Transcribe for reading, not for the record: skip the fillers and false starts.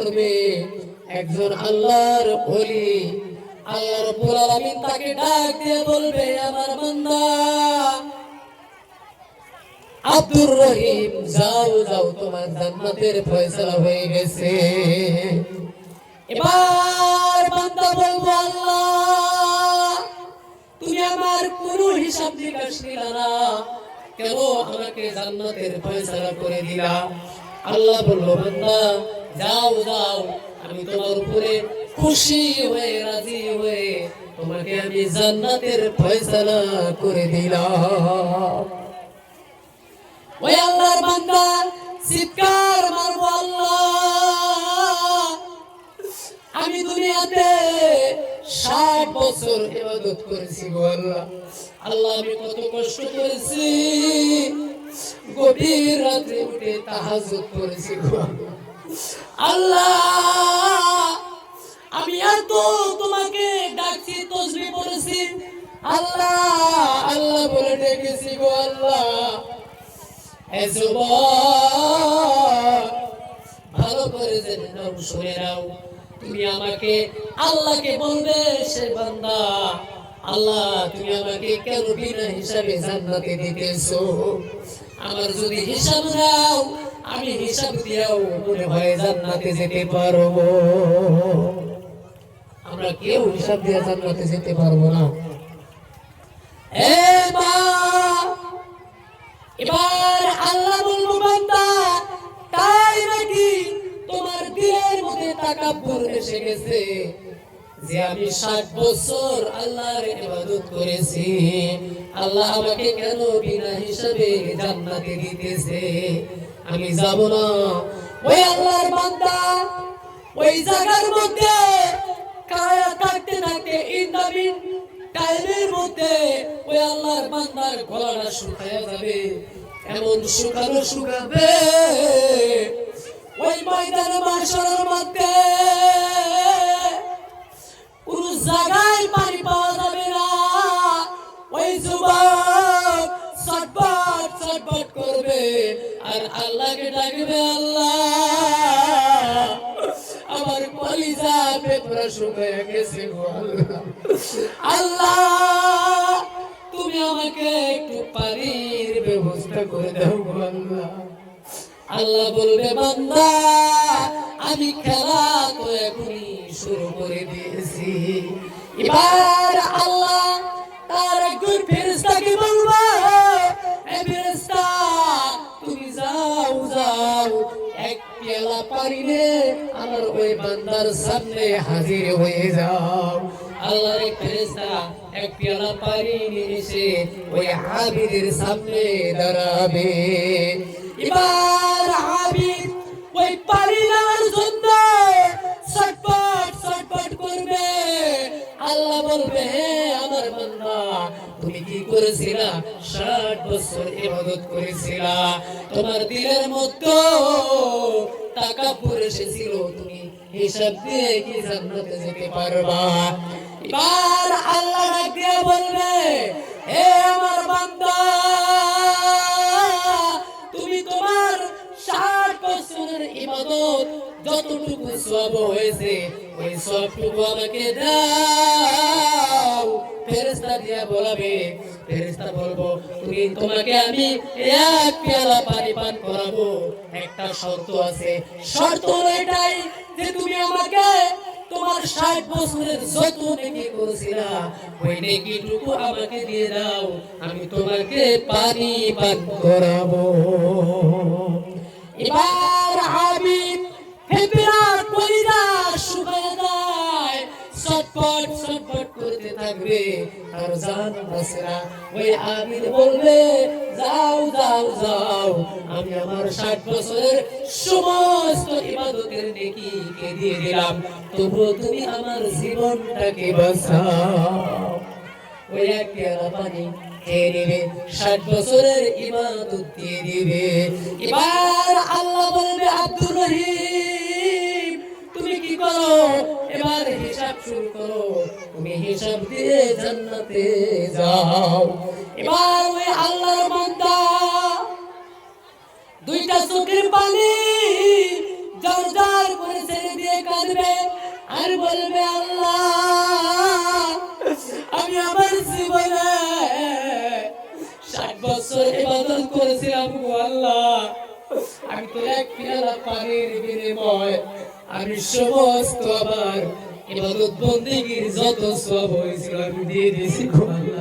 করবে একজন আল্লাহর ওলি। আল্লাহ রাব্বুল আলামিন তাকে ডাক দিয়ে বলবে, আমার বান্দা আব্দুর রহিম, যাও যাও, তোমার জান্নাতের ফয়সালা হয়ে গেছে। এবার বান্দা বলবো, আল্লাহ তুমি আমার কোনো হিসাব নিকাশ নিলা না, কেন আমাকে জান্নাতের ফয়সালা করে দিলা? আল্লাহ বলল, বান্দা যাও যাও, আমি তোমার উপরে খুশি হয়ে রাজি হয়ে তোমাকে আমি জান্নাতের ফয়সালা করে দিলাম। ওই আল্লাহর বান্দা চিৎকার মারবো, আল্লাহ আমি দুনিয়াতে 60 বছর ইবাদত করেছি গো আল্লাহ। আল্লাহ আমি কত কষ্ট করেছি, গভীর রাতে উঠে তাহাজ্জুদ করেছি গো আল্লাহ। আমি এত তোমাকে ডাকছি, তাসবিহ পড়েছি, আল্লাহ আল্লাহ বলে ডেকেছি গো আল্লাহ। এ যুবক, ভালো করে জেনে নাও, শুনে নাও, তুমি আমাকে আল্লাহকে বলবে, সে বান্দা আল্লাহ তুমি আমাকে কেন বিনা হিসাবে জান্নাতে দিতেছো? আমার যদি হিসাব দাও, আমি হিসাব দিয়াও মনে হয় জান্নাতে যেতে পারবো। আমরা কেউ হিসাব দিয়ে জান্নাতে যেতে পারবো না। এবার আল্লাহ বলবো, বান্দা তাই নাকি তোমার দিলের মধ্যে তাকাব্বুর এসে গেছে যে আমি 60 বছর আল্লাহর ইবাদত করেছি, আল্লাহ আমাকে কেন বিনা হিসাবে জান্নাতে দিতেছে? আমি যাব না। ওই আল্লাহর বান্দা ওই জায়গার মধ্যে কায়া থাকতে থাকতে ইন্দাবিন টাইমের মধ্যে ওই আল্লাহর বান্দার গলাটা শুকায়া যাবে, এমন শুকানো শুকাবে ওই ময়দানে মাশারের মধ্যে কোন জায়গায় পানি পাওয়া যাবে না। ওই যুবক ছটফট ছটফট করবে আর আল্লাহকে ডাকবে, আল্লাহ আমার কলিজা পেপরা শুকায়া গেছে গো আল্লাহ, আল্লাহ তুমি আমাকে একটু পানির ব্যবস্থা করে দাও গো আল্লাহ। আল্লাহ বলবে, বান্দা আমি খেলা তো এখনই শুরু করে দিয়েছি। এবার আল্লাহ তার একজন ফেরেশতাকে বলবে, এ ফেরেশতা তুমি যাও যাও, এক পেয়ালা পানি নে আমার ওই বান্দার সামনে হাজির হয়ে যাও। আল্লাহর এক ফেরেশতা এক পেয়ালা পানি নিয়ে এসে ওই আবিদের সামনে দাঁড়াবে। এবার আবিদ ওই পানি নেওয়ার জন্য ছটফট ছটফট করবে। আল্লাহ বলবে, হে আমার বান্দা তুমি কি করেছিলা? 60 বছর ইবাদত করেছিলা, তোমার দিলের মধ্যে তাকাব্বুর এসেছিল, তুমি হিসাব দিয়ে কি জান্নাতে যেতে পারবা? এবার আল্লাহ ডাক দিয়ে বলবে, হে আমার বান্দা তুমি তোমার 60 বছরের ইবাদত যতটুকু সওয়াব হয়েছে ওই সবটুকু আমাকে দাও। ফেরেশতা দিয়া বলবে, ফেরেশতা বলবো, তোমাকে আমি এক পেয়ালা পানি পান করাবো, একটা শর্ত আছে, শর্ত এটাই যে তুমি আমাকে তোমার 60 বছরের যত নেকি করেছিলা ওই নেকিটুকু আমাকে দিয়ে দাও, আমি তোমাকে পানি পান করাবো। এবার আবিদ ফেপেরার কলিজা শুকায় যায়, ছটফট ছটফট করতে থাকবে, আর জান বাঁচে না। ওই আবিদ বলবে, যাও যাও যাও, আমি আমার 60 বছরের সমস্ত ইবাদতের নেকিকে দিয়ে দিলাম, তবুও তুমি আমার জীবনটাকে বাঁচাও। ওই এক পেয়ালা পানি খেয়ে নেবে, 60 বছরের ইবাদত দিয়ে দিবে। এবার আল্লাহ বলবে, আব্দুর রহিম তুমি কি করো? এবার হিসাব শুরু করো, তুমি হিসাব দিয়ে জান্নাতে যাও। এবার ওই আল্লাহর বান্দা দুইটা চোখের পানি জোরদার করে ছেড়ে আর বলবে আল্লাহ আমি আমার জীবনে 60 বছর ইবাদত করেছিলাম গো আল্লাহ, আমি তো এক পেয়ালা পানির বিনিময় আমি সমস্ত আমার ইবাদত বন্দেগীর যত সওয়াব হয়েছিল আমি দিয়ে দিয়েছি গো আল্লাহ।